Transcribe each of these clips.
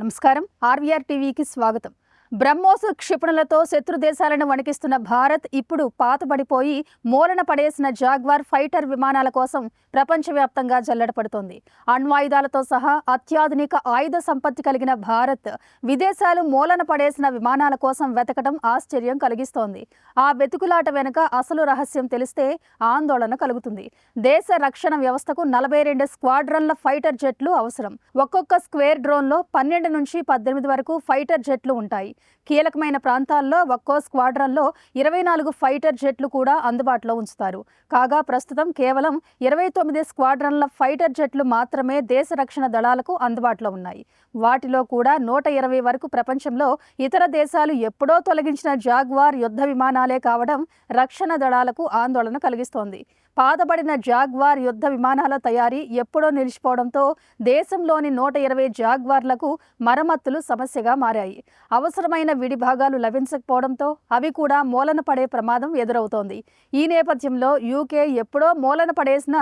నమస్కారం. ఆర్వీఆర్ టీవీకి స్వాగతం. బ్రహ్మోస్ క్షిపణులతో శత్రు దేశాలను వణికిస్తున్న భారత్ ఇప్పుడు పాతబడిపోయి మూలన పడేసిన జాగ్వార్ ఫైటర్ విమానాల కోసం ప్రపంచవ్యాప్తంగా జల్లెడపడుతోంది. అణ్వాయుధాలతో సహా అత్యాధునిక ఆయుధ సంపత్తి కలిగిన భారత్ విదేశాలు మూలన పడేసిన విమానాల కోసం వెతకడం ఆశ్చర్యం కలిగిస్తోంది. ఆ వెతుకులాట వెనుక అసలు రహస్యం తెలిస్తే ఆందోళన కలుగుతుంది. దేశ రక్షణ వ్యవస్థకు 42 స్క్వాడ్రన్ల ఫైటర్ జెట్లు అవసరం. ఒక్కొక్క స్క్వేర్ డ్రోన్లో 12 నుంచి 18 వరకు ఫైటర్ జెట్లు ఉంటాయి. కీలకమైన ప్రాంతాల్లో ఒక్కో స్క్వాడ్రన్లో 24 ఫైటర్ జెట్లు కూడా అందుబాటులో ఉంచుతారు. కాగా ప్రస్తుతం కేవలం 29 స్క్వాడ్రన్ల ఫైటర్ జెట్లు మాత్రమే దేశ రక్షణ దళాలకు అందుబాటులో ఉన్నాయి. వాటిలో కూడా 120 వరకు ప్రపంచంలో ఇతర దేశాలు ఎప్పుడో తొలగించిన జాగ్వార్ యుద్ధ విమానాలే కావడం రక్షణ దళాలకు ఆందోళన కలిగిస్తోంది. పాతబడిన జాగ్వార్ యుద్ధ విమానాల తయారీ ఎప్పుడో నిలిచిపోవడంతో దేశంలోని 120 జాగ్వార్లకు మరమ్మతులు సమస్యగా మారాయి. అవసరమైన విడి భాగాలు లభించకపోవడంతో అవి కూడా మూలన పడే ప్రమాదం ఎదురవుతోంది. ఈ నేపథ్యంలో యూకే ఎప్పుడో మూలన పడేసిన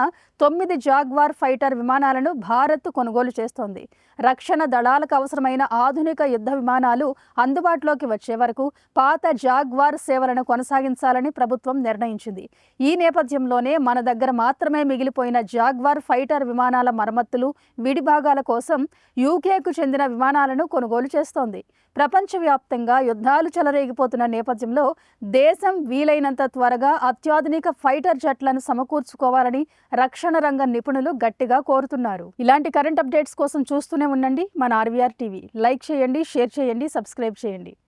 9 జాగ్వార్ ఫైటర్ విమానాలను భారత్ కొనుగోలు చేస్తోంది. రక్షణ దళాలకు అవసరమైన ఆధునిక యుద్ధ విమానాలు అందుబాటులోకి వచ్చే వరకు పాత జాగ్వార్ సేవలను కొనసాగించాలని ప్రభుత్వం నిర్ణయించింది. ఈ నేపథ్యంలోనే మన దగ్గర మాత్రమే మిగిలిపోయిన జాగ్వార్ ఫైటర్ విమానాల మరమ్మతులు, విడిభాగాల కోసం యూకేకు చెందిన విమానాలను కొనుగోలు చేస్తోంది. ప్రపంచవ్యాప్తంగా యుద్ధాలు చెలరేగిపోతున్న నేపథ్యంలో దేశం వీలైనంత త్వరగా అత్యాధునిక ఫైటర్ జెట్లను సమకూర్చుకోవాలని రక్షణ రంగ నిపుణులు గట్టిగా కోరుతున్నారు. ఇలాంటి కరెంట్ అప్డేట్స్ కోసం చూస్తూనే ఉండండి మన ఆర్వీఆర్ టీవీ. లైక్ చేయండి, షేర్ చేయండి, సబ్స్క్రైబ్ చేయండి.